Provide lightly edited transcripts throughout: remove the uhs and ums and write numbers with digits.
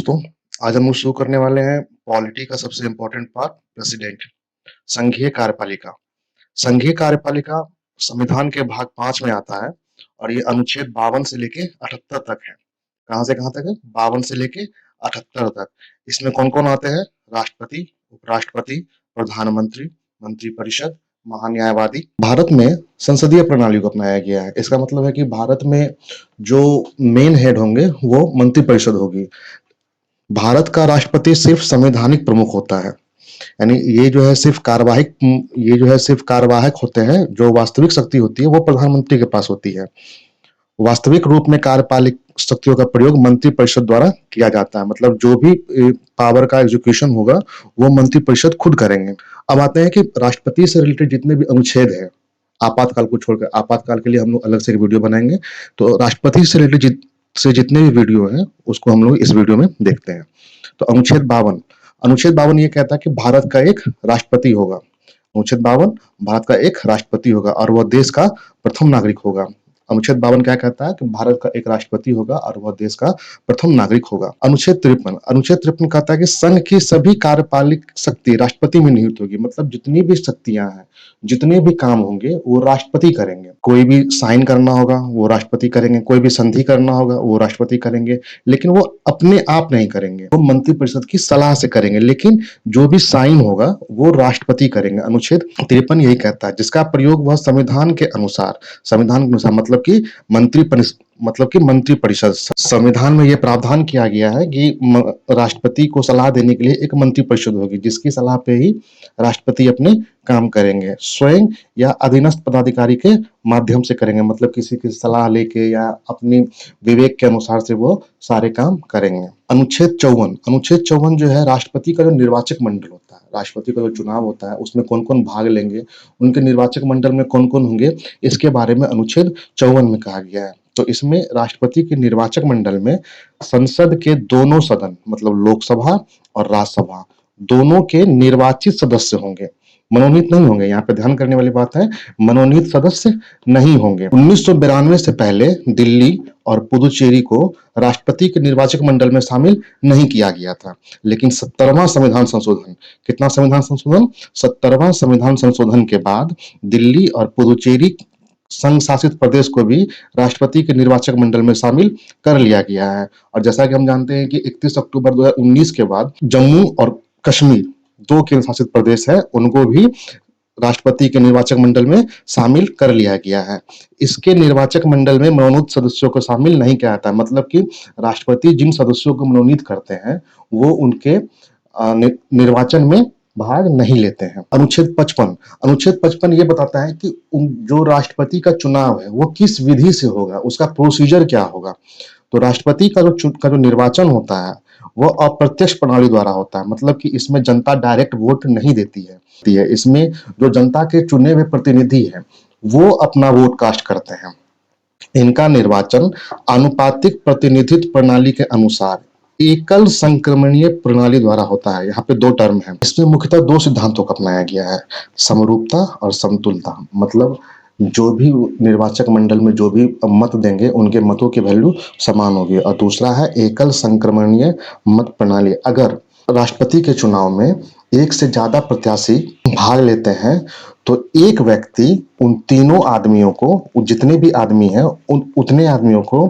दोस्तों, आज हम लोग शुरू करने वाले हैं पॉलिटी का सबसे इम्पोर्टेंट पार्ट प्रेसिडेंट, संघीय कार्यपालिका। संघीय कार्यपालिका संविधान के भाग 5 में आता है और ये अनुच्छेद 52 से लेके 78 तक है। कहाँ से कहाँ तक है? 52 से लेके 78 तक। इसमें कौन-कौन आते हैं? राष्ट्रपति, उपराष्ट्रपति, प्रधानमंत्री, मंत्रिपरिषद, महान्यायवादी। भारत में संसदीय प्रणाली को अपनाया गया है। इसका मतलब है कि भारत में जो मेन हेड होंगे वो मंत्रिपरिषद होगी। भारत का राष्ट्रपति सिर्फ संवैधानिक प्रमुख होता है, यानी ये जो है सिर्फ कार्यवाहक होते हैं। जो वास्तविक शक्ति होती है वो प्रधानमंत्री के पास होती है। वास्तविक रूप में कार्यपालिक शक्तियों का प्रयोग मंत्रिपरिषद द्वारा किया जाता है। मतलब जो भी पावर का एग्जीक्यूशन होगा वो मंत्रिपरिषद खुद करेंगे। अब आते हैं कि राष्ट्रपति से रिलेटेड जितने भी अनुच्छेद है, आपातकाल को छोड़कर, आपातकाल के लिए हम लोग अलग से एक वीडियो बनाएंगे। तो राष्ट्रपति से रिलेटेड जितने भी वीडियो हैं उसको हम लोग इस वीडियो में देखते हैं। तो अनुच्छेद 52 ये कहता है कि भारत का एक राष्ट्रपति होगा। अनुच्छेद 52 भारत का एक राष्ट्रपति होगा और वह देश का प्रथम नागरिक होगा। अनुच्छेद 52 क्या कहता है कि भारत का एक राष्ट्रपति होगा और वह देश का प्रथम नागरिक होगा। अनुच्छेद 53 कहता है कि संघ की सभी कार्यपालिक शक्ति राष्ट्रपति में निहित होगी। मतलब जितनी भी शक्तियां हैं, जितने भी काम होंगे वो राष्ट्रपति करेंगे। कोई भी साइन करना होगा वो राष्ट्रपति करेंगे, कोई भी संधि करना होगा वो राष्ट्रपति करेंगे, लेकिन वो अपने आप नहीं करेंगे, वो मंत्रिपरिषद की सलाह से करेंगे। लेकिन जो भी साइन होगा वो राष्ट्रपति करेंगे। अनुच्छेद 53 यही कहता है, जिसका प्रयोग वह संविधान के अनुसार मतलब कि मंत्रिपरिषद। संविधान में यह प्रावधान किया गया है कि राष्ट्रपति को सलाह देने के लिए एक मंत्रिपरिषद होगी, जिसकी सलाह पे ही राष्ट्रपति अपने काम करेंगे। स्वयं या अधीनस्थ पदाधिकारी के माध्यम से करेंगे, मतलब किसी की सलाह लेके या अपनी विवेक के अनुसार से वो सारे काम करेंगे। अनुच्छेद 54 जो है राष्ट्रपति का जो निर्वाचक मंडल होता है, राष्ट्रपति का जो चुनाव होता है उसमें कौन-कौन भाग लेंगे, उनके निर्वाचक मंडल में कौन-कौन होंगे, इसके बारे में अनुच्छेद 54 में कहा गया है। तो इसमें राष्ट्रपति के निर्वाचक मंडल में संसद के दोनों सदन, मतलब लोकसभा और राज्यसभा, दोनों के निर्वाचित सदस्य होंगे, मनोनीत नहीं होंगे। यहाँ पे ध्यान करने वाली बात है, मनोनीत सदस्य नहीं होंगे। 1992 से पहले दिल्ली और पुदुचेरी को राष्ट्रपति के निर्वाचक मंडल में शामिल नहीं किया गया था, लेकिन 70वां संविधान संशोधन, कितना संविधान संशोधन? 70वां संविधान संशोधन के बाद दिल्ली और पुदुचेरी संघ शासित प्रदेश को भी राष्ट्रपति के निर्वाचक मंडल में शामिल कर लिया गया है। और जैसा कि हम जानते हैं कि 31 अक्टूबर 2019 के बाद जम्मू और कश्मीर, दो केंद्र शासित प्रदेश है, उनको भी राष्ट्रपति के निर्वाचक मंडल में शामिल कर लिया गया है। इसके निर्वाचक मंडल में मनोनीत सदस्यों को शामिल नहीं किया जाता, मतलब कि राष्ट्रपति जिन सदस्यों को मनोनीत करते हैं वो उनके निर्वाचन में भाग नहीं लेते हैं। अनुच्छेद 55 ये बताता है कि जो राष्ट्रपति का चुनाव है वो किस विधि से होगा, उसका प्रोसीजर क्या होगा। तो राष्ट्रपति का जो निर्वाचन होता है वो अप्रत्यक्ष प्रणाली द्वारा होता है, मतलब कि इसमें जनता डायरेक्ट वोट नहीं देती है। इसमें जो जनता के चुने हुए प्रतिनिधि हैं वो अपना वोट कास्ट करते हैं। इनका निर्वाचन आनुपातिक प्रतिनिधित्व प्रणाली के अनुसार एकल संक्रमणीय प्रणाली द्वारा होता है। यहाँ पे दो टर्म है, इसमें मुख्यतः दो सिद्धांतों को अपनाया गया है, समरूपता और समतुलता। मतलब जो भी निर्वाचक मंडल में जो भी मत देंगे उनके मतों की वैल्यू समान होगी। और दूसरा है एकल संक्रमणीय मत प्रणाली। अगर राष्ट्रपति के चुनाव में एक से ज्यादा प्रत्याशी भाग लेते हैं तो एक व्यक्ति उन तीनों आदमियों को, जितने भी आदमी हैं उतने आदमियों को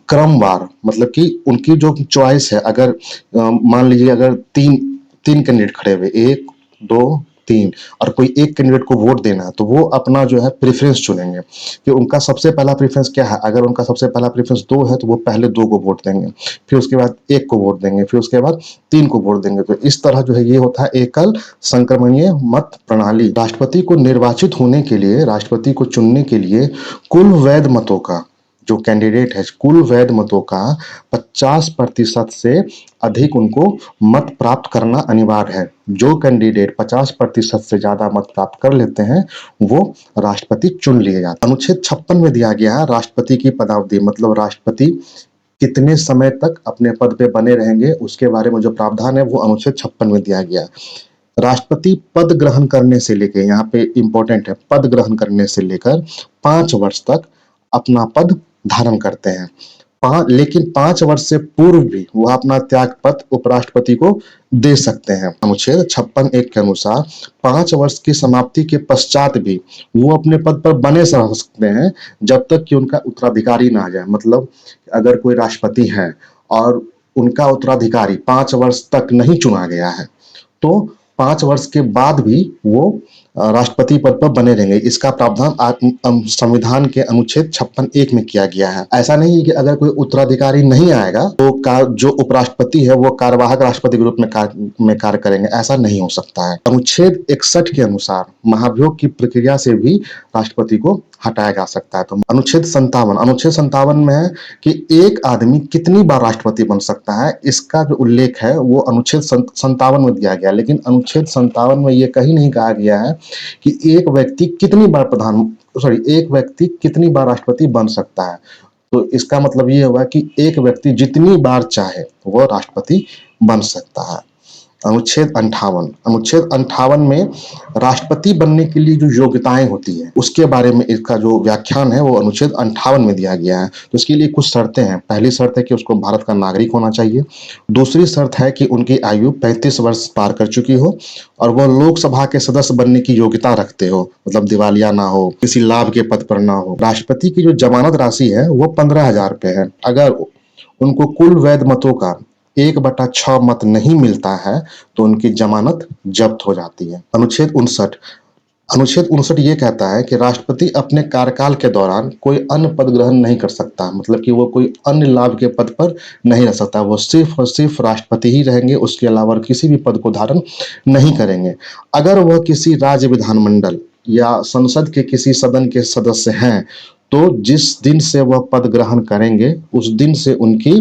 क्रमवार, मतलब कि उनकी जो चॉइस है, अगर मान लीजिए अगर तीन कैंडिडेट खड़े हुए, 1 2 3, और कोई एक कैंडिडेट को वोट देना है तो वो अपना जो है प्रेफरेंस चुनेंगे कि उनका सबसे पहला प्रेफरेंस क्या है। अगर उनका सबसे पहला प्रेफरेंस 2 है तो वो पहले 2 को वोट देंगे, फिर उसके बाद 1 को वोट देंगे, फिर उसके बाद 3 को वोट देंगे। तो इस तरह जो है ये होता है एकल संक्रमणीय मत प्रणाली। राष्ट्रपति को निर्वाचित होने के लिए, राष्ट्रपति को चुनने के लिए कुल वैध मतों का, जो कैंडिडेट है, कुल वैध मतों का 50% से अधिक उनको मत प्राप्त करना अनिवार्य है। जो कैंडिडेट 50% से ज्यादा मत प्राप्त कर लेते हैं वो राष्ट्रपति चुन लिए जाते हैं। अनुच्छेद 56 में दिया गया है राष्ट्रपति की पदावधि, मतलब राष्ट्रपति कितने समय तक अपने पद पे बने रहेंगे उसके बारे में जो प्रावधान है वो अनुच्छेद 56 में दिया गया है। राष्ट्रपति पद ग्रहण करने से लेकर, यहाँ पे इंपॉर्टेंट है, पद ग्रहण करने से लेकर 5 वर्ष तक अपना पद धारण करते हैं। लेकिन 5 वर्ष से पूर्व भी वह अपना त्यागपत्र उपराष्ट्रपति को दे सकते हैं। अनुच्छेद 56(1) के अनुसार 5 वर्ष की समाप्ति के पश्चात भी वो अपने पद पर बने रह सकते हैं जब तक कि उनका उत्तराधिकारी ना आ जाए। मतलब अगर कोई राष्ट्रपति है और उनका उत्तराधिकारी 5 वर्ष तक नहीं चुना गया है तो 5 वर्ष के बाद भी वो राष्ट्रपति पद पर बने रहेंगे। इसका प्रावधान संविधान के अनुच्छेद 56(1) में किया गया है। ऐसा नहीं है कि अगर कोई उत्तराधिकारी नहीं आएगा तो जो उपराष्ट्रपति है वो कार्यवाहक राष्ट्रपति के रूप में कार्य करेंगे, ऐसा नहीं हो सकता है। अनुच्छेद 61 के अनुसार महाभियोग की प्रक्रिया से भी राष्ट्रपति को हटाया जा सकता है। तो अनुच्छेद 57 में है कि एक आदमी कितनी बार राष्ट्रपति बन सकता है, इसका जो उल्लेख है वो अनुच्छेद 57 में दिया गया। लेकिन अनुच्छेद 57 में ये कहीं नहीं कहा गया है कि एक व्यक्ति कितनी बार राष्ट्रपति बन सकता है। तो इसका मतलब ये हुआ कि एक व्यक्ति जितनी बार चाहे वो राष्ट्रपति बन सकता है। अनुच्छेद 58 में राष्ट्रपति बनने के लिए जो योग्यताएं होती है उसके बारे में इसका जो व्याख्यान है वो अनुच्छेद 58 में दिया गया है। तो इसके लिए कुछ शर्तें हैं। पहली शर्त है कि उसको भारत का नागरिक होना चाहिए। दूसरी शर्त है कि उनकी आयु 35 वर्ष पार कर चुकी हो और वह लोकसभा के सदस्य बनने की योग्यता रखते हो, मतलब दिवालिया ना हो, किसी लाभ के पद पर ना हो। राष्ट्रपति की जो जमानत राशि है वो 15,000 रुपए है। अगर उनको कुल वैध मतों का 1/6 मत नहीं मिलता है तो उनकी जमानत जब्त हो जाती है। अनुच्छेद 59 ये कहता है कि राष्ट्रपति अपने कार्यकाल के दौरान कोई अन्य पद ग्रहण नहीं कर सकता। मतलब कि वो कोई अन्य लाभ के पद पर नहीं रह सकता, वो सिर्फ और सिर्फ राष्ट्रपति ही रहेंगे, उसके अलावा किसी भी पद को धारण नहीं करेंगे। अगर वह किसी राज्य विधानमंडल या संसद के किसी सदन के सदस्य हैं तो जिस दिन से वह पद ग्रहण करेंगे उस दिन से उनकी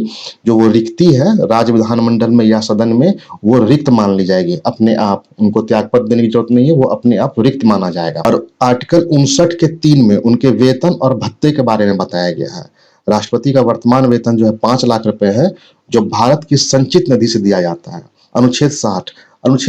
जो वो रिक्ति है राज्य विधानमंडल में या सदन में वो रिक्त मान ली जाएगी। अपने आप उनको त्यागपत्र देने की जरूरत नहीं है, वो अपने आप रिक्त माना जाएगा। और आर्टिकल 59 के 3 में उनके वेतन और भत्ते के बारे में बताया गया है। राष्ट्रपति का वर्तमान वेतन जो है 5 लाख रुपए है, जो भारत की संचित निधि से दिया जाता है। अनुच्छेद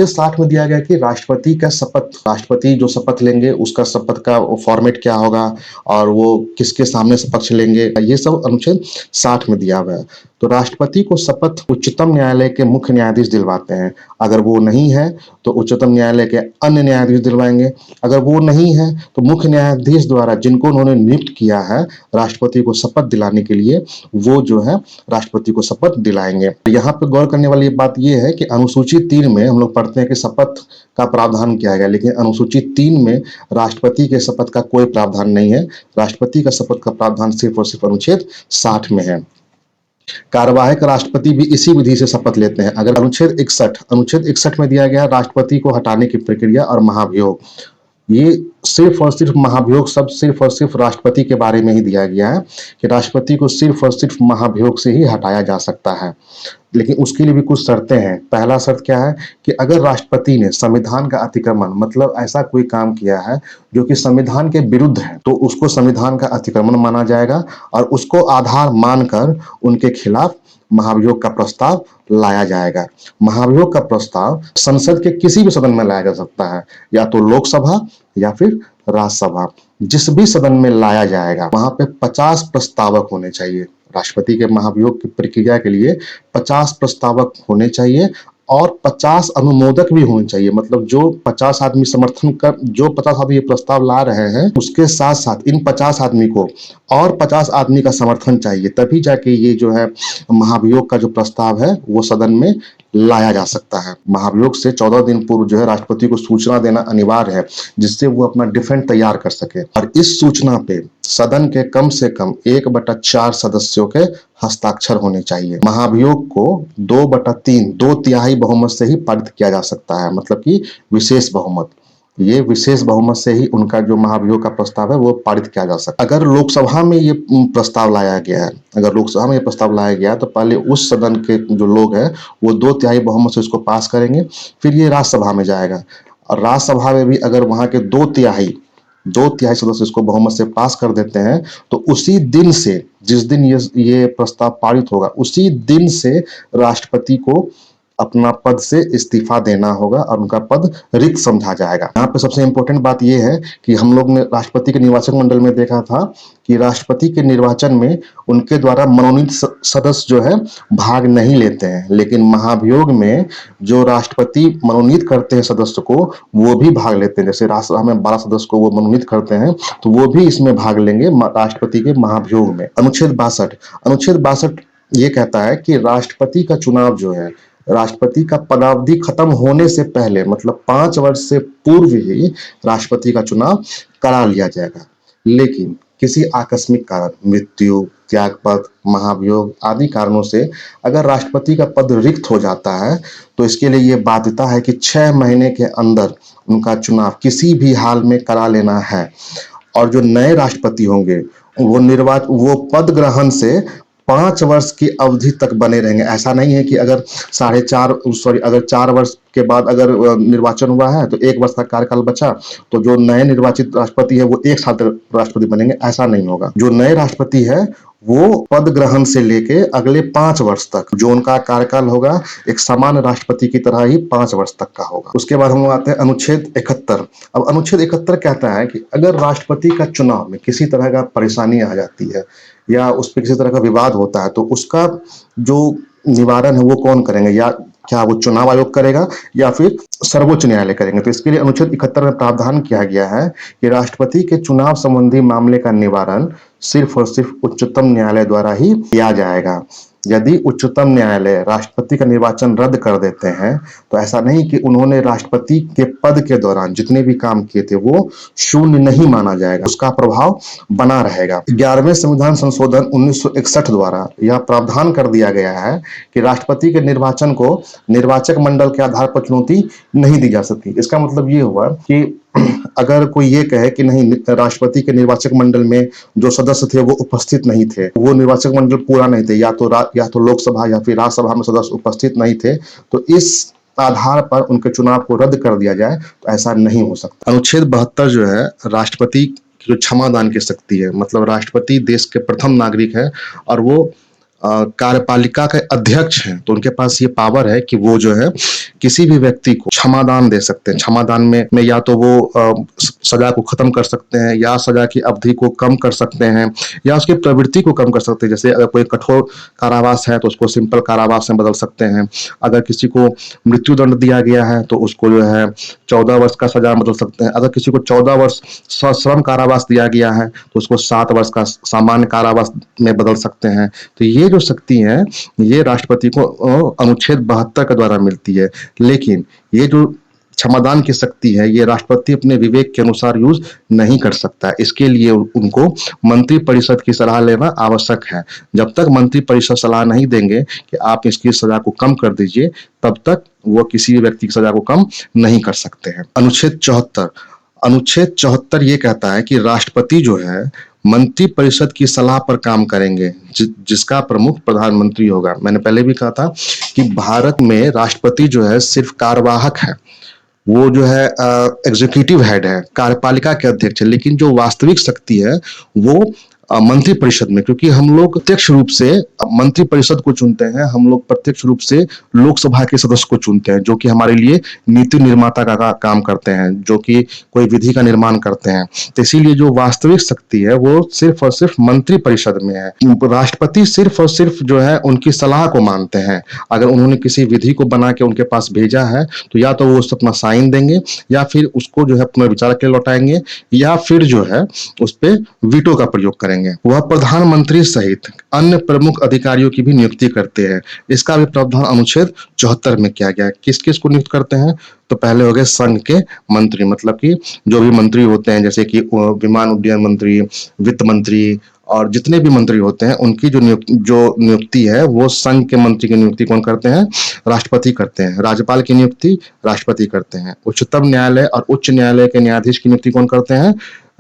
60 में दिया गया कि राष्ट्रपति जो शपथ लेंगे उसका शपथ का फॉर्मेट क्या होगा और वो किसके सामने शपथ लेंगे, ये सब अनुच्छेद 60 में दिया हुआ है। तो राष्ट्रपति को शपथ उच्चतम न्यायालय के मुख्य न्यायाधीश दिलवाते हैं। अगर वो नहीं है तो उच्चतम न्यायालय के अन्य न्यायाधीश दिलवाएंगे। अगर वो नहीं है तो मुख्य न्यायाधीश द्वारा जिनको उन्होंने नियुक्त किया है राष्ट्रपति को शपथ दिलाने के लिए, वो जो है राष्ट्रपति को शपथ दिलाएंगे। यहाँ पे गौर करने वाली बात यह है कि अनुसूची 3 में हम लोग पढ़ते हैं कि शपथ का प्रावधान किया गया, लेकिन अनुसूची 3 में राष्ट्रपति के शपथ का कोई प्रावधान नहीं है। राष्ट्रपति का शपथ का प्रावधान सिर्फ और सिर्फ अनुच्छेद 60 में है। कार्यवाहक राष्ट्रपति भी इसी विधि से शपथ लेते हैं। अगर अनुच्छेद 61 में दिया गया राष्ट्रपति को हटाने की प्रक्रिया और महाभियोग, ये सिर्फ और सिर्फ महाभियोग शब्द सिर्फ और सिर्फ राष्ट्रपति के बारे में ही दिया गया है कि राष्ट्रपति को सिर्फ और सिर्फ महाभियोग से ही हटाया जा सकता है। लेकिन उसके लिए भी कुछ शर्तें हैं। पहला शर्त क्या है कि अगर राष्ट्रपति ने संविधान का अतिक्रमण, मतलब ऐसा कोई काम किया है जो कि संविधान के विरुद्ध है, तो उसको संविधान का अतिक्रमण माना जाएगा और उसको आधार मानकर उनके खिलाफ महाभियोग का प्रस्ताव लाया जाएगा। महाभियोग का प्रस्ताव संसद के किसी भी सदन में लाया जा सकता है, या तो लोकसभा या फिर राज्यसभा। जिस भी सदन में लाया जाएगा वहां पे 50 प्रस्तावक होने चाहिए। राष्ट्रपति के महाभियोग की प्रक्रिया के लिए 50 प्रस्तावक होने चाहिए और 50 अनुमोदक भी होने चाहिए। मतलब जो 50 आदमी जो 50 आदमी ये प्रस्ताव ला रहे हैं उसके साथ साथ इन 50 आदमी को और 50 आदमी का समर्थन चाहिए, तभी जाके ये जो है महाभियोग का जो प्रस्ताव है वो सदन में लाया जा सकता है। महाभियोग से 14 दिन पूर्व जो है राष्ट्रपति को सूचना देना अनिवार्य है, जिससे वो अपना डिफेंस तैयार कर सके। और इस सूचना पे सदन के कम से कम 1/4 सदस्यों के हस्ताक्षर होने चाहिए। महाभियोग को 2/3 2/3 बहुमत से ही पारित किया जा सकता है, मतलब कि विशेष बहुमत। ये विशेष बहुमत से ही उनका जो महाभियोग का प्रस्ताव है वो पारित किया जा सकता है। अगर लोकसभा में ये प्रस्ताव लाया गया है तो पहले उस सदन के जो लोग हैं वो 2/3 बहुमत से इसको पास करेंगे, फिर ये राज्यसभा में जाएगा। और राज्यसभा में भी अगर वहां के 2/3 सदस्य इसको बहुमत से पास कर देते हैं तो उसी दिन से, जिस दिन ये प्रस्ताव पारित होगा, उसी दिन से राष्ट्रपति को अपना पद से इस्तीफा देना होगा और उनका पद रिक्त समझा जाएगा। यहाँ पे सबसे इम्पोर्टेंट बात ये है कि हम लोग ने राष्ट्रपति के निर्वाचक मंडल में देखा था कि राष्ट्रपति के निर्वाचन में उनके द्वारा मनोनीत सदस्य जो है भाग नहीं लेते हैं, लेकिन महाभियोग में जो राष्ट्रपति मनोनीत करते हैं सदस्य को, वो भी भाग लेते हैं। जैसे राज्यसभा में 12 सदस्य को वो मनोनीत करते हैं, तो वो भी इसमें भाग लेंगे राष्ट्रपति के महाभियोग में। अनुच्छेद 62 ये कहता है कि राष्ट्रपति का चुनाव जो है, राष्ट्रपति का पदावधि खत्म होने से पहले, मतलब 5 वर्ष से पूर्व ही राष्ट्रपति का चुनाव करा लिया जाएगा। लेकिन किसी आकस्मिक कारण, मृत्यु, त्यागपत्र, महाभियोग आदि कारणों से अगर राष्ट्रपति का पद रिक्त हो जाता है, तो इसके लिए ये बाध्यता है कि 6 महीने के अंदर उनका चुनाव किसी भी हाल में करा लेना है। और जो नए राष्ट्रपति होंगे वो पद ग्रहण से 5 वर्ष की अवधि तक बने रहेंगे। ऐसा नहीं है कि अगर 4 वर्ष के बाद अगर निर्वाचन हुआ है तो 1 वर्ष का कार्यकाल बचा, तो जो नए निर्वाचित राष्ट्रपति है वो 1 साल तक राष्ट्रपति बनेंगे, ऐसा नहीं होगा। जो नए राष्ट्रपति है वो पद ग्रहण से लेके अगले 5 वर्ष तक जो उनका कार्यकाल होगा, एक सामान्य राष्ट्रपति की तरह ही 5 वर्ष तक का होगा। उसके बाद हम आते हैं अनुच्छेद 71। अब अनुच्छेद 71 कहता है कि अगर राष्ट्रपति का चुनाव में किसी तरह का परेशानी आ जाती है या उस पर किसी तरह का विवाद होता है, तो उसका जो निवारण है वो कौन करेंगे, या क्या वो चुनाव आयोग करेगा या फिर सर्वोच्च न्यायालय करेंगे। तो इसके लिए अनुच्छेद 71 में प्रावधान किया गया है कि राष्ट्रपति के चुनाव संबंधी मामले का निवारण सिर्फ और सिर्फ उच्चतम न्यायालय द्वारा ही किया जाएगा। यदि उच्चतम न्यायालय राष्ट्रपति का निर्वाचन रद्द कर देते हैं, तो ऐसा नहीं कि उन्होंने राष्ट्रपति के पद के दौरान जितने भी काम किए थे वो शून्य नहीं माना जाएगा, उसका प्रभाव बना रहेगा। 11वें संविधान संशोधन 1961 द्वारा यह प्रावधान कर दिया गया है कि राष्ट्रपति के निर्वाचन को निर्वाचक मंडल के आधार पर चुनौती नहीं दी जा सकती। इसका मतलब ये हुआ कि अगर कोई ये कहे कि नहीं, राष्ट्रपति के निर्वाचक मंडल में जो सदस्य थे वो उपस्थित नहीं थे, वो निर्वाचक मंडल पूरा नहीं थे, या तो लोकसभा या फिर राज्यसभा में सदस्य उपस्थित नहीं थे, तो इस आधार पर उनके चुनाव को रद्द कर दिया जाए, तो ऐसा नहीं हो सकता। अनुच्छेद 72 जो है राष्ट्रपति की जो क्षमादान की शक्ति है, मतलब राष्ट्रपति देश के प्रथम नागरिक है और वो कार्यपालिका के अध्यक्ष हैं, तो उनके पास ये पावर है कि वो जो है किसी भी व्यक्ति को क्षमादान दे सकते हैं। क्षमादान में या तो वो सजा को खत्म कर सकते हैं, या सजा की अवधि को कम कर सकते हैं, या उसकी प्रवृत्ति को कम कर सकते हैं। जैसे अगर कोई कठोर कारावास है तो उसको सिंपल कारावास में बदल सकते हैं। अगर किसी को मृत्यु दंड दिया गया है तो उसको जो है 14 वर्ष का सजा बदल सकते हैं। अगर किसी को 14 वर्ष सश्रम कारावास दिया गया है तो उसको 7 वर्ष का सामान्य कारावास में बदल सकते हैं। तो ये जो शक्ति है ये राष्ट्रपति को अनुच्छेद 72 के द्वारा मिलती है। लेकिन ये जो क्षमादान की शक्ति है ये राष्ट्रपति अपने विवेक के अनुसार यूज नहीं कर सकता। इसके लिए उनको मंत्रिपरिषद की सलाह लेना आवश्यक है। जब तक मंत्रिपरिषद सलाह नहीं देंगे कि आप इसकी सजा को कम कर दीजिए, तब तक वो किसी व्यक्ति की सजा को कम नहीं कर सकते हैं। अनुच्छेद 74 ये कहता है कि राष्ट्रपति जो है मंत्रिपरिषद की सलाह पर काम करेंगे, जिसका प्रमुख प्रधानमंत्री होगा। मैंने पहले भी कहा था कि भारत में राष्ट्रपति जो है सिर्फ कार्यवाहक है, वो जो है एग्जीक्यूटिव हेड है, कार्यपालिका के अध्यक्ष है, लेकिन जो वास्तविक शक्ति है वो मंत्रिपरिषद में, क्योंकि हम लोग प्रत्यक्ष रूप से मंत्रिपरिषद को चुनते हैं, हम लोग प्रत्यक्ष रूप से लोकसभा के सदस्य को चुनते हैं, जो कि हमारे लिए नीति निर्माता का काम करते हैं, जो कि कोई विधि का निर्माण करते हैं। तो इसीलिए जो वास्तविक शक्ति है वो सिर्फ और सिर्फ मंत्रिपरिषद में है। राष्ट्रपति सिर्फ और सिर्फ जो है उनकी सलाह को मानते हैं। अगर उन्होंने किसी विधि को बना के उनके पास भेजा है तो या तो वो उस पर अपना साइन देंगे, या फिर उसको जो है पुनर्विचार के लिए लौटाएंगे, या फिर जो है उस पर वीटो का प्रयोग करेंगे। वह प्रधानमंत्री सहित अन्य प्रमुख अधिकारियों की भी नियुक्ति करते हैं। इसका भी प्रावधान अनुच्छेद 74 में किया गया है। किस किस को नियुक्त करते हैं? तो पहले हो गए संघ के मंत्री, मतलब कि जो भी मंत्री होते हैं, जैसे कि विमान उड्डयन मंत्री, वित्त मंत्री और जितने भी मंत्री होते हैं, उनकी जो नियुक्ति है वो संघ के मंत्री की नियुक्ति कौन करते हैं? राष्ट्रपति करते हैं। राज्यपाल की नियुक्ति राष्ट्रपति करते हैं। उच्चतम न्यायालय और उच्च न्यायालय के न्यायाधीश की नियुक्ति कौन करते हैं?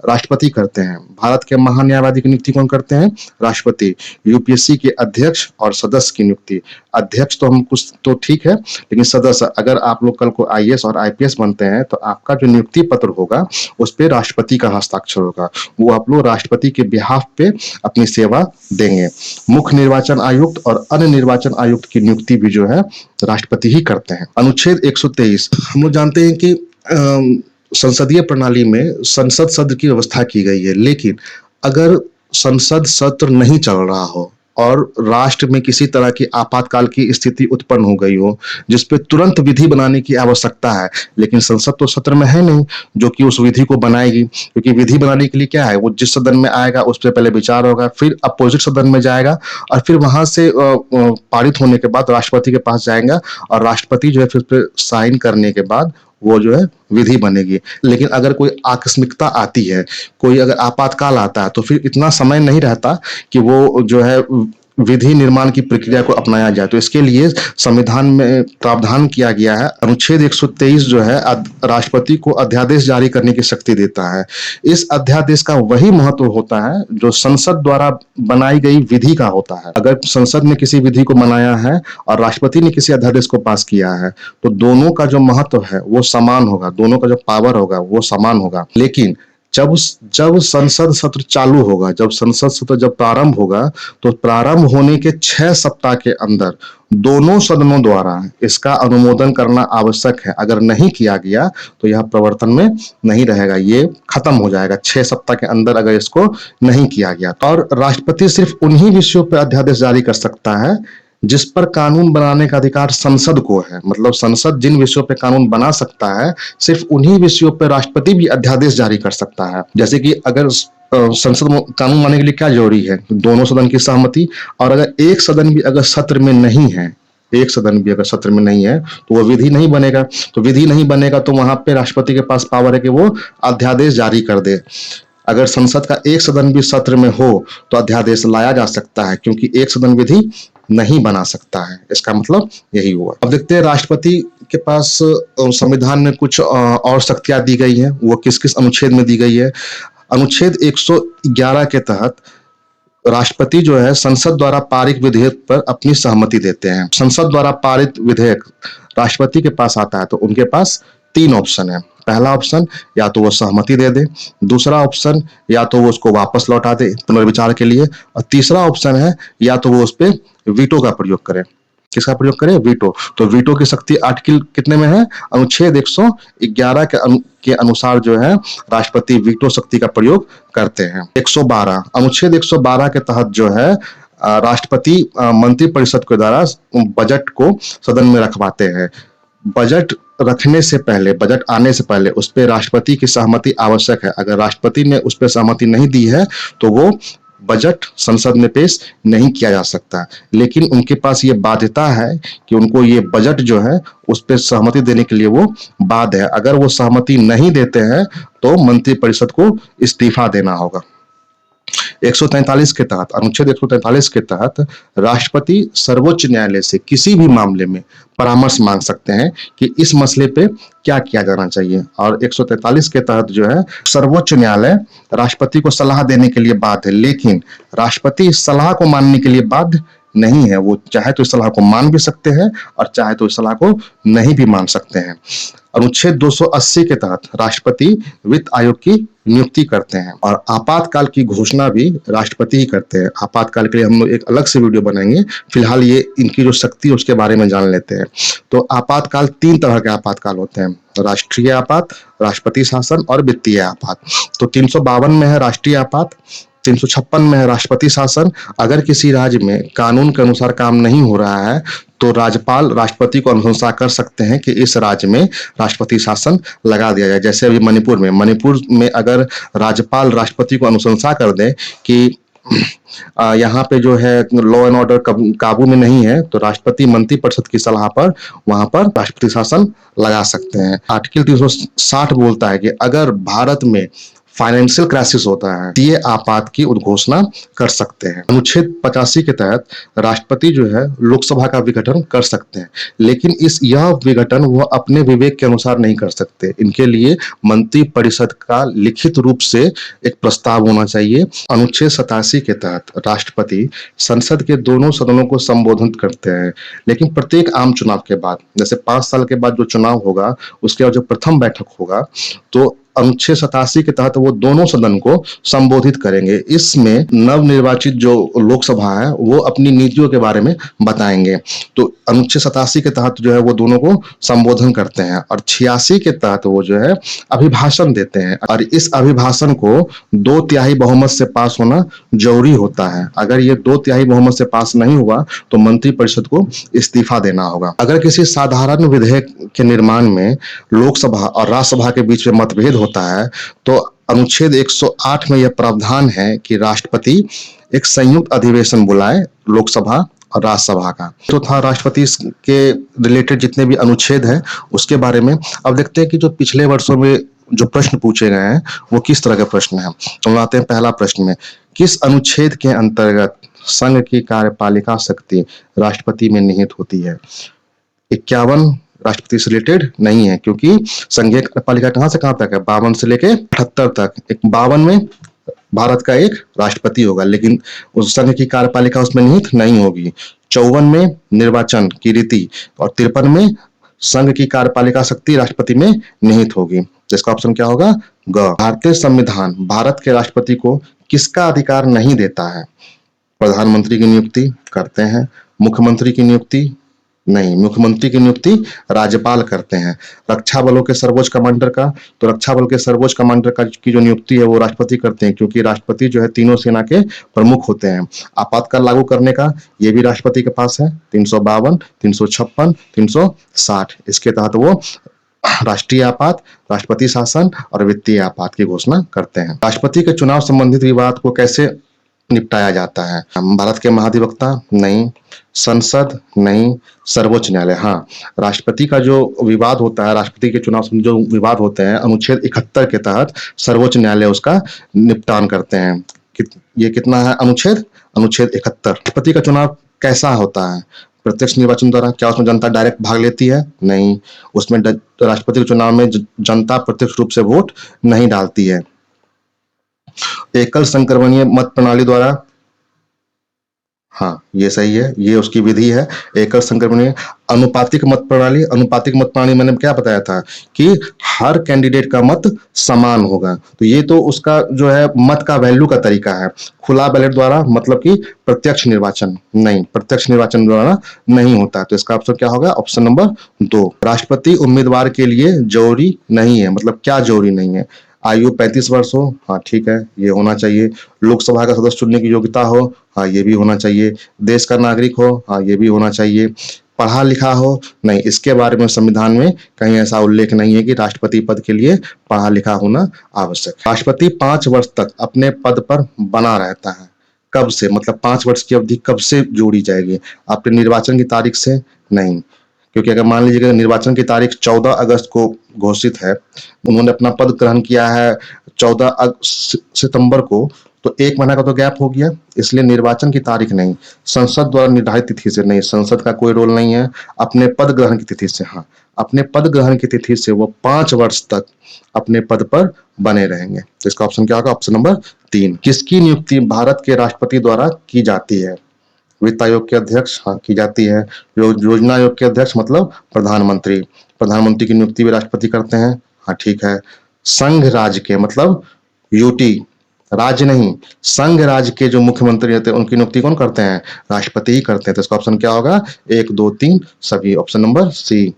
राष्ट्रपति करते हैं। भारत के महान्यायवादी की नियुक्ति कौन करते हैं? राष्ट्रपति। यूपीएससी के अध्यक्ष और सदस्य की नियुक्ति, अध्यक्ष तो हम कुछ तो ठीक है, लेकिन सदस्य, अगर आप लोग कल को आईएएस और आईपीएस बनते हैं तो आपका जो नियुक्ति पत्र होगा उस पे राष्ट्रपति का हस्ताक्षर होगा, वो आप लोग राष्ट्रपति के बिहाफ पे अपनी सेवा देंगे। मुख्य निर्वाचन आयुक्त और अन्य निर्वाचन आयुक्त की नियुक्ति भी जो है राष्ट्रपति ही करते हैं। अनुच्छेद 123, हम लोग जानते हैं कि संसदीय प्रणाली में संसद सत्र की व्यवस्था की गई है, लेकिन अगर संसद सत्र नहीं चल रहा हो और राष्ट्र में किसी तरह की आपातकाल की स्थिति उत्पन्न हो गई हो जिसपे तुरंत विधि बनाने की आवश्यकता है, लेकिन संसद तो सत्र में है नहीं जो कि उस विधि को बनाएगी, क्योंकि विधि बनाने के लिए क्या है, वो जिस सदन में आएगा उस पर पहले विचार होगा, फिर अपोजिट सदन में जाएगा और फिर वहां से पारित होने के बाद राष्ट्रपति के पास जाएगा और राष्ट्रपति जो है फिर पे साइन करने के बाद वो जो है विधि बनेगी। लेकिन अगर कोई आकस्मिकता आती है, कोई अगर आपातकाल आता है तो फिर इतना समय नहीं रहता कि वो जो है विधि निर्माण की प्रक्रिया को अपनाया जाए। तो इसके लिए संविधान में प्रावधान किया गया है। अनुच्छेद 123 जो है राष्ट्रपति को अध्यादेश जारी करने की शक्ति देता है। इस अध्यादेश का वही महत्व होता है जो संसद द्वारा बनाई गई विधि का होता है। अगर संसद ने किसी विधि को बनाया है और राष्ट्रपति ने किसी अध्यादेश को पास किया है तो दोनों का जो महत्व है वो समान होगा, दोनों का जो पावर होगा वो समान होगा। लेकिन जब जब संसद सत्र चालू होगा, जब संसद सत्र जब प्रारंभ होगा तो प्रारंभ होने के 6 सप्ताह के अंदर दोनों सदनों द्वारा इसका अनुमोदन करना आवश्यक है। अगर नहीं किया गया तो यह प्रवर्तन में नहीं रहेगा, ये खत्म हो जाएगा 6 सप्ताह के अंदर अगर इसको नहीं किया गया। और राष्ट्रपति सिर्फ उन्हीं विषयों पर अध्यादेश जारी कर सकता है जिस पर कानून बनाने का अधिकार संसद को है। मतलब संसद जिन विषयों पे कानून बना सकता है सिर्फ उन्हीं विषयों पे राष्ट्रपति भी अध्यादेश जारी कर सकता है। जैसे कि अगर संसद में कानून बनाने के लिए क्या जरूरी है, दोनों सदन की सहमति, और अगर एक सदन भी अगर सत्र में नहीं है, एक सदन भी अगर सत्र में नहीं है तो वो विधि नहीं बनेगा। तो विधि नहीं बनेगा तो वहां पे राष्ट्रपति के पास पावर है कि वो अध्यादेश जारी कर दे। अगर संसद का एक सदन भी सत्र में हो तो अध्यादेश लाया जा सकता है, क्योंकि एक सदन विधि नहीं बना सकता है। इसका मतलब यही हुआ। अब देखते हैं राष्ट्रपति के पास संविधान में कुछ और शक्तियां दी गई हैं, वो किस किस अनुच्छेद में दी गई है। अनुच्छेद 111 के तहत राष्ट्रपति जो है संसद द्वारा पारित विधेयक पर अपनी सहमति देते हैं। संसद द्वारा पारित विधेयक राष्ट्रपति के पास आता है तो उनके पास 3 ऑप्शन है। पहला ऑप्शन या तो वो सहमति दे दे, दूसरा ऑप्शन या तो वो उसको वापस लौटा दे पुनर्विचार के लिए, और तीसरा ऑप्शन है या तो वो उस पे वीटो का प्रयोग करे। किसका प्रयोग करे? वीटो। तो वीटो की शक्ति आर्टिकल कितने में है? अनुच्छेद 111 के अनुसार जो है राष्ट्रपति वीटो शक्ति का प्रयोग करते हैं। 112 अनुच्छेद 112 के तहत जो है राष्ट्रपति मंत्रिपरिषद के द्वारा बजट को सदन में रखवाते हैं। बजट रखने से पहले, बजट आने से पहले उस पर राष्ट्रपति की सहमति आवश्यक है। अगर राष्ट्रपति ने उस पर सहमति नहीं दी है तो वो बजट संसद में पेश नहीं किया जा सकता। लेकिन उनके पास ये बाध्यता है कि उनको ये बजट जो है उस पर सहमति देने के लिए वो बाध्य है। अगर वो सहमति नहीं देते हैं तो मंत्रिपरिषद को इस्तीफा देना होगा। 143 के तहत, अनुच्छेद 143 के तहत राष्ट्रपति सर्वोच्च न्यायालय से किसी भी मामले में परामर्श मांग सकते हैं कि इस मसले पे क्या किया जाना चाहिए। और 143 के तहत जो है सर्वोच्च न्यायालय राष्ट्रपति को सलाह देने के लिए बाध्य है, लेकिन राष्ट्रपति इस सलाह को मानने के लिए बाध्य नहीं है। वो चाहे तो इस सलाह को मान भी सकते हैं और चाहे तो इस सलाह को नहीं भी मान सकते हैं। अनुच्छेद 280 के तहत राष्ट्रपति वित्त आयोग की नियुक्ति करते हैं और आपातकाल की घोषणा भी राष्ट्रपति ही करते हैं। आपातकाल के लिए हम लोग एक अलग से वीडियो बनाएंगे, फिलहाल ये इनकी जो शक्ति है उसके बारे में जान लेते हैं। तो आपातकाल 3 तरह के आपातकाल होते हैं, राष्ट्रीय आपात, राष्ट्रपति शासन और वित्तीय आपात। तो 352 में है राष्ट्रीय आपात, 356 में है राष्ट्रपति शासन। अगर किसी राज्य में कानून के अनुसार काम नहीं हो रहा है तो राज्यपाल राष्ट्रपति को अनुशंसा कर सकते हैं कि इस राज्य में राष्ट्रपति शासन लगा दिया जाए। जैसे अभी मणिपुर में अगर राज्यपाल राष्ट्रपति को अनुशंसा कर दे कि यहाँ पे जो है लॉ एंड ऑर्डर काबू में नहीं है तो राष्ट्रपति मंत्रिपरिषद की सलाह पर वहां पर राष्ट्रपति शासन लगा सकते हैं। आर्टिकल 360 बोलता है कि अगर भारत में फाइनेंशियल क्राइसिस होता है, वित्तीय आपात की उद्घोषणा कर सकते हैं। अनुच्छेद 85 के तहत राष्ट्रपति जो है लोकसभा का विघटन कर सकते हैं, लेकिन यह विघटन वो अपने विवेक के अनुसार नहीं कर सकते। इनके लिए मंत्रिपरिषद का लिखित रूप से एक प्रस्ताव होना चाहिए। अनुच्छेद 87 के तहत राष्ट्रपति संसद के दोनों सदनों को संबोधित करते हैं, लेकिन प्रत्येक आम चुनाव के बाद, जैसे 5 साल के बाद जो चुनाव होगा, उसके बाद जो प्रथम बैठक होगा, तो अनुच्छेद 87 के तहत वो दोनों सदन को संबोधित करेंगे। इसमें नवनिर्वाचित जो लोकसभा है वो अपनी नीतियों के बारे में बताएंगे। तो अनुच्छेद 87 के तहत जो है वो दोनों को संबोधन करते हैं, और 86 के तहत वो जो है अभिभाषण देते हैं, और इस अभिभाषण को 2/3 बहुमत से पास होना जरूरी होता है। अगर ये 2/3 बहुमत से पास नहीं हुआ तो मंत्रिपरिषद को इस्तीफा देना होगा। अगर किसी साधारण विधेयक के निर्माण में लोकसभा और राज्यसभा के बीच में मतभेद होता है, तो अनुच्छेद 108 में यह प्रावधान है कि राष्ट्रपति एक संयुक्त अधिवेशन बुलाए लोकसभा और राज्यसभा का। तो था राष्ट्रपति के रिलेटेड जितने भी अनुच्छेद हैं उसके बारे में। अब देखते हैं कि जो पिछले वर्षों में जो प्रश्न पूछे गए हैं वो किस तरह के प्रश्न हैं। तो आते हैं पहला प्रश्न में, किस अनुच्छेद के अंतर्गत संघ की कार्यपालिका शक्ति राष्ट्रपति में निहित होती है? 51 राष्ट्रपति से रिलेटेड नहीं है, क्योंकि संघीय कार्यपालिका कहां से कहां तक है? 52 से लेके 78 तक। 52 में भारत का एक राष्ट्रपति होगा, लेकिन उस संघ की कार्यपालिका उसमें निहित नहीं होगी। 54 में निर्वाचन की रीति, और 53 में संघ की कार्यपालिका शक्ति राष्ट्रपति में निहित होगी। तो इसका ऑप्शन क्या होगा? ग। भारतीय संविधान भारत के राष्ट्रपति को किसका अधिकार नहीं देता है? प्रधानमंत्री की नियुक्ति करते हैं, मुख्यमंत्री की नियुक्ति नहीं, मुख्यमंत्री की नियुक्ति राज्यपाल करते हैं। रक्षा बलों के सर्वोच्च कमांडर का, तो रक्षा बल के सर्वोच्च कमांडर का की जो नियुक्ति है वो राष्ट्रपति करते हैं, क्योंकि राष्ट्रपति जो है तीनों सेना के प्रमुख होते हैं। आपातकाल लागू करने का ये भी राष्ट्रपति के पास है, 352, 356, 360। इसके तहत वो राष्ट्रीय आपात, राष्ट्रपति शासन और वित्तीय आपात की घोषणा करते हैं। राष्ट्रपति के चुनाव संबंधित विवाद को कैसे निपटाया जाता है? भारत के महाधिवक्ता नहीं, संसद नहीं, सर्वोच्च न्यायालय हाँ। राष्ट्रपति का जो विवाद होता है, राष्ट्रपति के चुनाव से जो विवाद होते हैं, अनुच्छेद 71 के तहत सर्वोच्च न्यायालय उसका निपटान करते हैं। ये कितना है अनुच्छेद? अनुच्छेद 71। राष्ट्रपति का चुनाव कैसा होता है? प्रत्यक्ष निर्वाचन द्वारा। क्या उसमें जनता डायरेक्ट भाग लेती है? नहीं, उसमें राष्ट्रपति के चुनाव में जनता प्रत्यक्ष रूप से वोट नहीं डालती है। एकल संक्रमणीय मत प्रणाली द्वारा, हाँ ये सही है, ये उसकी विधि है। एकल संक्रमणीय। अनुपातिक मत प्रणाली, अनुपातिक मत प्रणाली मैंने क्या बताया था कि हर कैंडिडेट का मत समान होगा, तो ये तो उसका जो है मत का वैल्यू का तरीका है। खुला बैलेट द्वारा मतलब कि प्रत्यक्ष निर्वाचन नहीं, प्रत्यक्ष निर्वाचन द्वारा नहीं होता। तो इसका ऑप्शन क्या होगा? Option number 2। राष्ट्रपति उम्मीदवार के लिए जरूरी नहीं है, मतलब क्या जरूरी नहीं है? आयु 35 वर्ष हो, हाँ ठीक है, ये होना चाहिए। लोकसभा का सदस्य चुनने की योग्यता हो, हाँ ये भी होना चाहिए। देश का नागरिक हो, हाँ ये भी होना चाहिए। पढ़ा लिखा हो, नहीं, इसके बारे में संविधान में कहीं ऐसा उल्लेख नहीं है कि राष्ट्रपति पद के लिए पढ़ा लिखा होना आवश्यक है। राष्ट्रपति 5 वर्ष तक अपने पद पर बना रहता है, कब से? मतलब 5 वर्ष की अवधि कब से जोड़ी जाएगी? आपके निर्वाचन की तारीख से नहीं, क्योंकि अगर मान लीजिए निर्वाचन की तारीख 14 अगस्त को घोषित है, उन्होंने अपना पद ग्रहण किया है 14 सितंबर को, तो 1 महीना का तो गैप हो गया, इसलिए निर्वाचन की तारीख नहीं, संसद द्वारा निर्धारित तिथि से नहीं, संसद का कोई रोल नहीं है। अपने पद ग्रहण की तिथि से, हाँ, अपने पद ग्रहण की तिथि से वो 5 वर्ष तक अपने पद पर बने रहेंगे। तो इसका ऑप्शन क्या होगा? Option number 3। किसकी नियुक्ति भारत के राष्ट्रपति द्वारा की जाती है? वित्त आयोग के अध्यक्ष, हाँ की जाती है। योजना आयोग के अध्यक्ष मतलब प्रधानमंत्री, प्रधानमंत्री की नियुक्ति भी राष्ट्रपति करते हैं, हाँ ठीक है। संघ राज्य के मतलब यूटी, राज्य नहीं, संघ राज्य के जो मुख्यमंत्री रहते हैं उनकी नियुक्ति कौन करते हैं? राष्ट्रपति ही करते हैं। तो इसका ऑप्शन क्या होगा? 1, 2, 3 सभी। Option number C.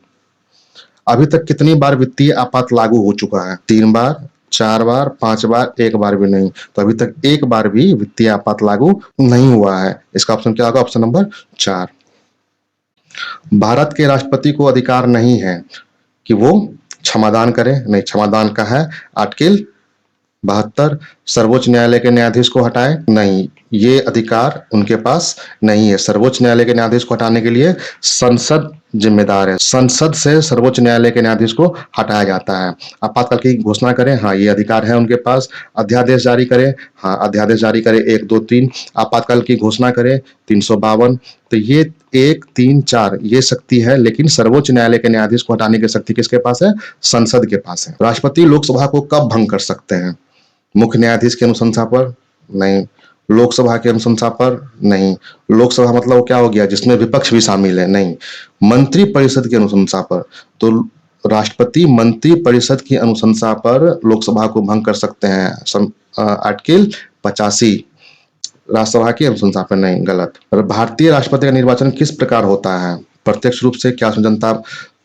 अभी तक कितनी बार वित्तीय आपात लागू हो चुका है? 3 बार, 4 बार, 5 बार, 1 बार भी नहीं। तो अभी तक 1 बार भी वित्तीय आपात लागू नहीं हुआ है। इसका ऑप्शन क्या होगा? Option number 4। भारत के राष्ट्रपति को अधिकार नहीं है कि वो क्षमादान करे, नहीं, क्षमादान का है आर्टिकल 72 सर्वोच्च न्यायालय के न्यायाधीश को हटाए, नहीं, ये अधिकार उनके पास नहीं है। सर्वोच्च न्यायालय के न्यायाधीश को हटाने के लिए संसद जिम्मेदार है। संसद से सर्वोच्च न्यायालय के न्यायाधीश को हटाया जाता है। आपातकाल की घोषणा करें, हाँ, ये अधिकार है उनके पास। अध्यादेश जारी करें, हाँ, अध्यादेश जारी करें 1, 2, 3। आपातकाल की घोषणा करें 352। तो ये 1, 3, 4 ये शक्ति है, लेकिन सर्वोच्च न्यायालय के न्यायाधीश को हटाने की शक्ति किसके पास है? संसद के पास है। राष्ट्रपति लोकसभा को कब भंग कर सकते हैं? मुख्य न्यायाधीश की अनुशंसा पर? नहीं। लोकसभा की अनुशंसा पर? नहीं। लोकसभा मतलब क्या हो गया? जिसमें विपक्ष भी शामिल है? नहीं। मंत्री परिषद की अनुशंसा पर? तो राष्ट्रपति मंत्री परिषद की अनुशंसा पर लोकसभा को भंग कर सकते हैं। आर्टिकल 85। राज्यसभा की अनुशंसा पर नहीं, गलत। और भारतीय राष्ट्रपति का निर्वाचन किस प्रकार होता है? प्रत्यक्ष रूप से? क्या जनता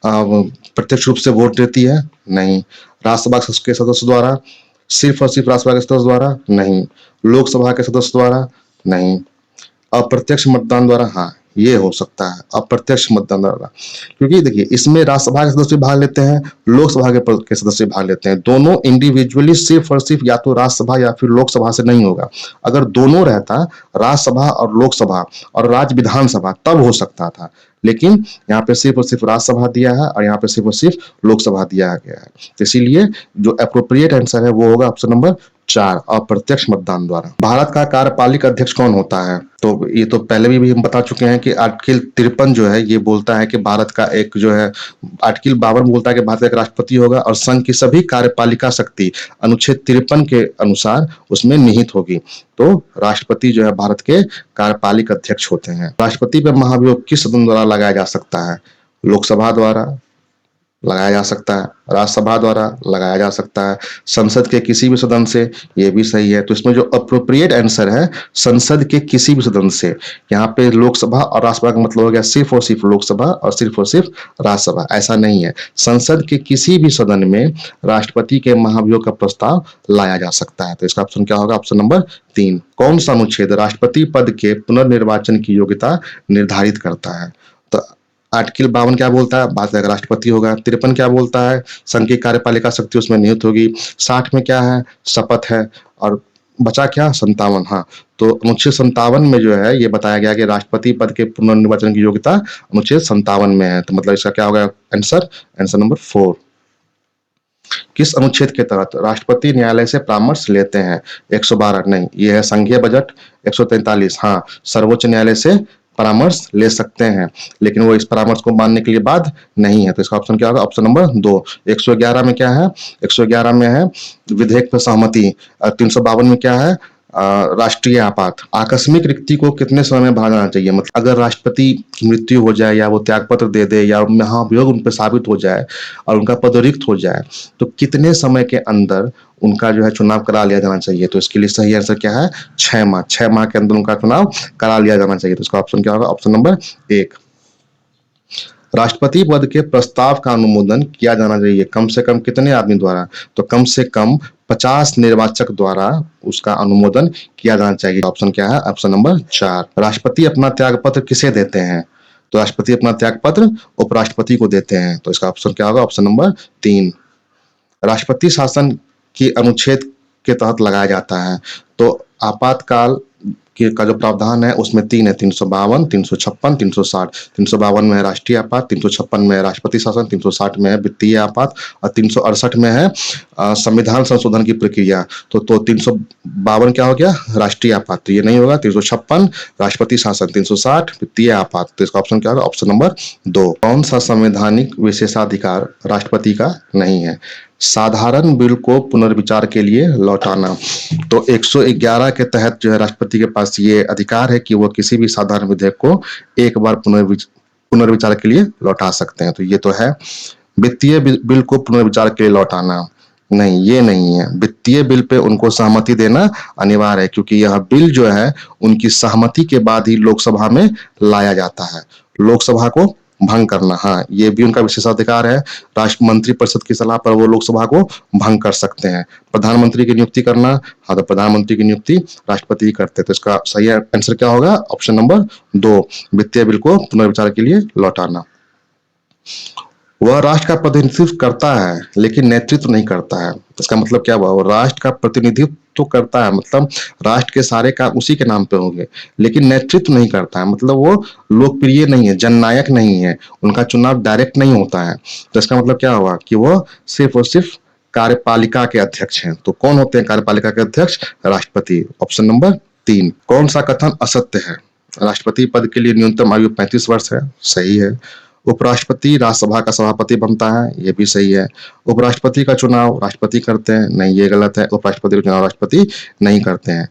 प्रत्यक्ष रूप से वोट देती है? नहीं। राज्यसभा के सदस्य द्वारा? सिर्फ और सिर्फ राज्यसभा के सदस्य द्वारा? नहीं। लोकसभा के सदस्य द्वारा? नहीं। अप्रत्यक्ष मतदान द्वारा? हाँ, ये हो सकता है अप्रत्यक्ष मतदान द्वारा, क्योंकि देखिए इसमें राज्यसभा के सदस्य भाग लेते हैं, लोकसभा के सदस्य भाग लेते हैं। दोनों इंडिविजुअली सिर्फ और सिर्फ या तो राज्यसभा या फिर लोकसभा से नहीं होगा। अगर दोनों रहता, राज्यसभा और लोकसभा और राज्य विधानसभा, तब हो सकता था। लेकिन यहाँ पे सिर्फ और सिर्फ राज्यसभा दिया है और यहाँ पे सिर्फ और सिर्फ लोकसभा दिया गया है। तो इसीलिए जो अप्रोप्रिएट आंसर है वो होगा ऑप्शन नंबर 4, अप्रत्यक्ष मतदान द्वारा। भारत का कार्यपालिक अध्यक्ष कौन होता है? तो ये तो पहले भी हम बता चुके हैं कि आर्टिकल 53 जो है ये बोलता है कि भारत का एक जो है, आर्टिकल 52 बोलता है कि भारत का एक राष्ट्रपति होगा और संघ की सभी कार्यपालिका शक्ति अनुच्छेद 53 के अनुसार उसमें निहित होगी। तो राष्ट्रपति जो है भारत के कार्यपालिक अध्यक्ष होते हैं। राष्ट्रपति पर महाभियोग किस सदन द्वारा लगाया जा सकता है? लोकसभा द्वारा लगाया जा सकता है, राज्यसभा द्वारा लगाया जा सकता है, संसद के किसी भी सदन से, ये भी सही है। तो इसमें जो अप्रोप्रिएट आंसर है संसद के किसी भी सदन से। यहाँ पे लोकसभा और राज्यसभा का मतलब हो गया सिर्फ और सिर्फ लोकसभा और सिर्फ राज्यसभा, ऐसा नहीं है। संसद के किसी भी सदन में राष्ट्रपति के महाभियोग का प्रस्ताव लाया जा सकता है। तो इसका ऑप्शन क्या होगा? Option number 3। कौन सा अनुच्छेद राष्ट्रपति पद के पुनर्निर्वाचन की योग्यता निर्धारित करता है? तो आर्टिकल 52 क्या बोलता है? भारत का राष्ट्रपति होगा। 53 क्या बोलता है? संघ की कार्यपालिका शक्ति उसमें निहित होगी। 60 में क्या है? शपथ है। और बचा क्या? 57। हाँ, तो अनुच्छेद 57 में जो है ये बताया गया कि राष्ट्रपति पद के पुनर्निर्वाचन की योग्यता अनुच्छेद 57 में है। तो मतलब इसका क्या होगा आंसर? Answer number 4। किस अनुच्छेद के तहत राष्ट्रपति न्यायालय से परामर्श लेते हैं? 112 नहीं, ये है संघीय बजट। 143 हाँ, सर्वोच्च न्यायालय से परामर्श ले सकते हैं, लेकिन वो इस परामर्श को मानने के लिए बाध्य नहीं है। तो इसका ऑप्शन क्या होगा? Option number 2। 111 में क्या है? 111 में है विधेयक पर सहमति। 352 में क्या है? राष्ट्रीय आपात। आकस्मिक रिक्ति को कितने समय में भरा जाना चाहिए? मतलब अगर राष्ट्रपति की मृत्यु हो जाए या वो त्यागपत्र दे दे या महाभियोग उन पर साबित हो जाए और उनका पद रिक्त हो जाए, तो कितने समय के अंदर उनका जो है चुनाव करा लिया जाना चाहिए? तो इसके लिए सही आंसर क्या है? 6 माह। 6 माह के अंदर उनका चुनाव करा लिया जाना चाहिए। तो इसका ऑप्शन क्या होगा? Option number 1। राष्ट्रपति पद के प्रस्ताव का अनुमोदन किया जाना चाहिए कम से कम कितने आदमी द्वारा? तो कम से कम 50 निर्वाचक द्वारा उसका अनुमोदन किया जाना चाहिए। ऑप्शन क्या है? Option number 4। राष्ट्रपति अपना त्यागपत्र किसे देते हैं? तो राष्ट्रपति अपना त्यागपत्र उपराष्ट्रपति को देते हैं। तो इसका ऑप्शन क्या होगा? Option number 3। राष्ट्रपति शासन के अनुच्छेद के तहत लगाया जाता है। तो आपातकाल का जो प्रावधान है उसमें 3 है, 352, 356, 360। 352 में है राष्ट्रीय आपात, 356 में है राष्ट्रपति शासन, 360 में है वित्तीय आपात और 368 में है संविधान संशोधन की प्रक्रिया। तो 352 क्या हो गया? राष्ट्रीय आपात, तो ये नहीं होगा। 356 राष्ट्रपति शासन, 360 वित्तीय आपात। तो इसका ऑप्शन क्या होगा? Option number 2। कौन सा संवैधानिक विशेषाधिकार राष्ट्रपति का नहीं है? साधारण बिल को पुनर्विचार के लिए लौटाना। तो 111 के तहत जो है राष्ट्रपति के पास ये अधिकार है कि वो किसी भी साधारण विधेयक को एक बार पुनर्विचार के लिए लौटा सकते हैं। तो ये तो है। वित्तीय बिल को पुनर्विचार के लिए लौटाना, नहीं, ये नहीं है। वित्तीय बिल पे उनको सहमति देना अनिवार्य है, क्योंकि यह बिल जो है उनकी सहमति के बाद ही लोकसभा में लाया जाता है। लोकसभा को भंग करना, हाँ, ये भी उनका विशेषाधिकार है। राष्ट्र मंत्री परिषद की सलाह पर वो लोकसभा को भंग कर सकते हैं। प्रधानमंत्री की नियुक्ति करना, हाँ, तो प्रधानमंत्री की नियुक्ति राष्ट्रपति ही करते हैं। तो इसका सही आंसर क्या होगा? ऑप्शन नंबर 2, वित्तीय बिल को पुनर्विचार के लिए लौटाना। वह राष्ट्र का प्रतिनिधित्व करता है लेकिन नेतृत्व नहीं करता है। इसका मतलब क्या हुआ? वो राष्ट्र का प्रतिनिधित्व तो करता है, मतलब राष्ट्र के सारे काम उसी के नाम पे होंगे, लेकिन नेतृत्व नहीं करता है, मतलब वो लोकप्रिय नहीं है, जननायक नहीं है, उनका चुनाव डायरेक्ट नहीं होता है। तो इसका मतलब क्या हुआ कि वो सिर्फ और सिर्फ कार्यपालिका के अध्यक्ष हैं। तो कौन होते हैं कार्यपालिका के अध्यक्ष? राष्ट्रपति। Option number 3। कौन सा कथन असत्य है? राष्ट्रपति पद के लिए न्यूनतम आयु 35 वर्ष है, सही है। उपराष्ट्रपति राज्यसभा का सभापति बनता है, ये भी सही है। उपराष्ट्रपति का चुनाव राष्ट्रपति करते हैं, नहीं ये गलत है। उपराष्ट्रपति का चुनाव राष्ट्रपति नहीं करते हैं।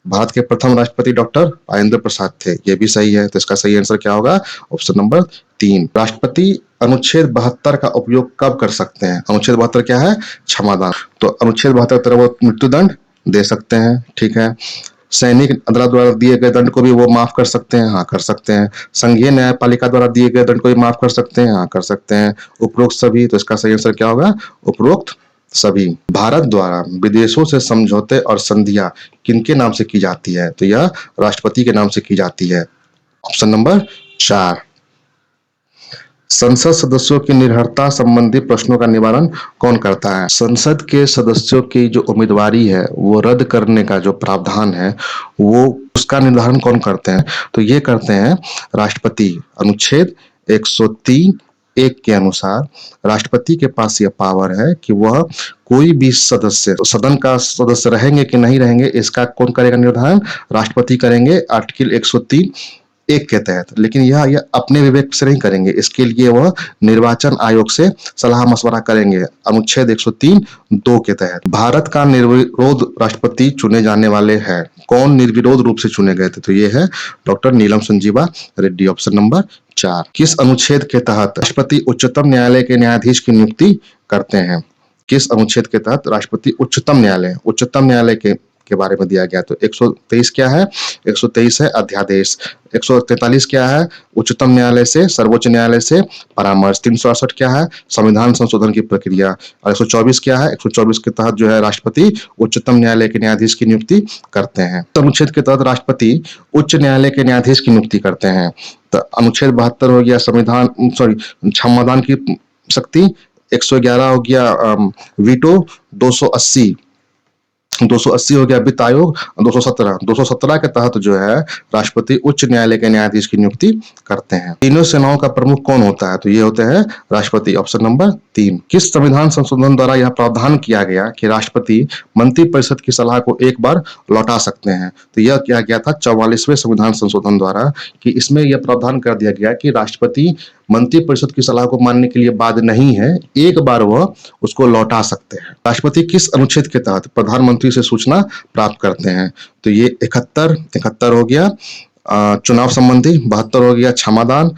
भारत के प्रथम राष्ट्रपति डॉक्टर राजेंद्र प्रसाद थे, ये भी सही है। तो इसका सही आंसर क्या होगा? Option number 3। राष्ट्रपति अनुच्छेद 72 का उपयोग कब कर सकते हैं? अनुच्छेद 72 क्या है? क्षमादान। तो अनुच्छेद 72 तरह वो मृत्युदंड दे सकते हैं, ठीक है। सैनिक अदालत द्वारा दिए गए दंड को भी वो माफ कर सकते हैं, हाँ कर सकते हैं। संघीय न्यायपालिका द्वारा दिए गए दंड को भी माफ कर सकते हैं, हाँ कर सकते हैं। उपरोक्त सभी, तो इसका सही आंसर क्या होगा? उपरोक्त सभी। भारत द्वारा विदेशों से समझौते और संधियां किनके नाम से की जाती है? तो यह राष्ट्रपति के नाम से की जाती है। Option number 4। संसद सदस्यों की निर्भरता संबंधी प्रश्नों का निवारण कौन करता है? संसद के सदस्यों की जो उम्मीदवारी है वो रद्द करने का जो प्रावधान है वो उसका निर्धारण कौन करते हैं? तो ये करते हैं राष्ट्रपति। अनुच्छेद 103 1 के अनुसार राष्ट्रपति के पास यह पावर है कि वह कोई भी सदस्य सदन का सदस्य रहेंगे कि नहीं रहेंगे इसका कौन करेगा निर्धारण? राष्ट्रपति करेंगे, आर्टिकल 103 1 के तहत। लेकिन यह अपने विवेक से नहीं करेंगे, इसके लिए वह निर्वाचन आयोग से सलाह मशवरा करेंगे, अनुच्छेद 103 2 के तहत। भारत का निर्विरोध राष्ट्रपति चुने जाने वाले हैं, कौन निर्विरोध रूप से चुने गए थे? तो ये है doctor Neelam Sanjiva Reddy. Option number 4। किस अनुच्छेद के तहत राष्ट्रपति उच्चतम न्यायालय के न्यायाधीश की नियुक्ति करते हैं? किस अनुच्छेद के तहत राष्ट्रपति उच्चतम न्यायालय के बारे में दिया गया? तो 123 क्या है? 123 है अध्यादेश। 143 क्या है? उच्चतम न्यायालय से सर्वोच्च न्यायालय से परामर्श। 368 क्या है? संविधान संशोधन की प्रक्रिया। और 124 क्या है? 124 के तहत जो है राष्ट्रपति उच्चतम न्यायालय के न्यायाधीश की नियुक्ति करते हैं। तो अनुच्छेद के तहत राष्ट्रपति उच्च न्यायालय के न्यायाधीश की नियुक्ति करते हैं। तो अनुच्छेद 72 हो गया क्षमादान की शक्ति। 111 हो गया वीटो। 280 हो गया वित्त आयोग। 217 के तहत जो है राष्ट्रपति उच्च न्यायालय के न्यायाधीश की नियुक्ति करते हैं। तीनों सेनाओं का प्रमुख कौन होता है? तो ये होते हैं राष्ट्रपति। Option number 3। किस संविधान संशोधन द्वारा यह प्रावधान किया गया कि राष्ट्रपति मंत्रिपरिषद की सलाह को एक बार लौटा सकते हैं? तो यह किया गया था 44वें संविधान संशोधन द्वारा, कि इसमें यह प्रावधान कर दिया गया कि राष्ट्रपति मंत्रिपरिषद की सलाह को मानने के लिए बाध्य नहीं है, एक बार वह उसको लौटा सकते हैं। राष्ट्रपति किस अनुच्छेद के तहत प्रधानमंत्री से सूचना प्राप्त करते हैं? तो ये 71 हो गया चुनाव संबंधी। 72 हो गया क्षमादान।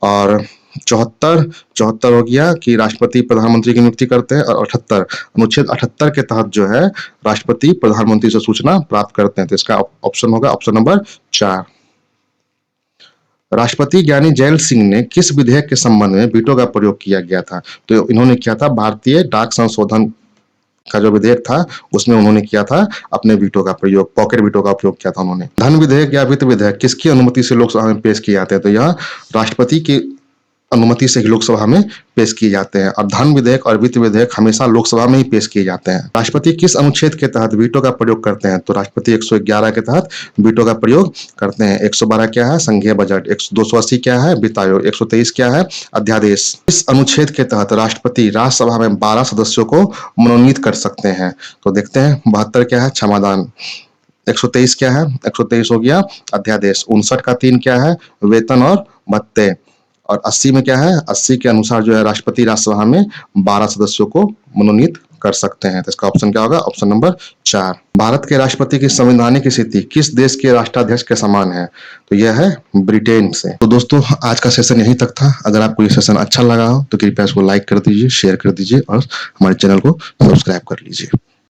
और 74 हो गया कि राष्ट्रपति प्रधानमंत्री की नियुक्ति करते हैं। और 78 अनुच्छेद 78 के तहत जो है राष्ट्रपति प्रधानमंत्री से सूचना प्राप्त करते हैं। तो इसका ऑप्शन होगा ऑप्शन नंबर 4। राष्ट्रपति ज्ञानी जैल सिंह ने किस विधेयक के संबंध में वीटो का प्रयोग किया गया था? तो इन्होंने किया था भारतीय डाक संशोधन का जो विधेयक था उसमें उन्होंने किया था अपने वीटो का प्रयोग, पॉकेट वीटो का उपयोग किया था उन्होंने। धन विधेयक या वित्त विधेयक किसकी अनुमति से लोकसभा में पेश किए जाते हैं? तो यह राष्ट्रपति की अनुमति से ही लोकसभा में पेश किए जाते हैं। और धन विधेयक और वित्त विधेयक हमेशा लोकसभा में ही पेश किए जाते हैं। राष्ट्रपति किस अनुच्छेद के तहत वीटो का प्रयोग करते हैं? तो राष्ट्रपति 111 के तहत वीटो का प्रयोग करते हैं। 112 क्या है? संघीय बजट। 280 क्या है? वित्त आयोग। 123 क्या है? अध्यादेश। इस अनुच्छेद के तहत राष्ट्रपति राज्यसभा में 12 सदस्यों को मनोनीत कर सकते हैं। तो देखते हैं 72 क्या है? क्षमादान। 123 क्या है? 123 हो गया अध्यादेश। 59 का 3 क्या है? वेतन और भत्ते। और 80 में क्या है? 80 के अनुसार जो है राष्ट्रपति राज्यसभा में 12 सदस्यों को मनोनीत कर सकते हैं। तो इसका ऑप्शन क्या होगा? Option number 4। भारत के राष्ट्रपति की संवैधानिक स्थिति किस देश के राष्ट्राध्यक्ष के समान है? तो यह है ब्रिटेन से। तो दोस्तों आज का सेशन यहीं तक था। अगर आपको ये सेशन अच्छा लगा हो तो कृपया इसको लाइक कर दीजिए, शेयर कर दीजिए और हमारे चैनल को सब्सक्राइब कर लीजिए।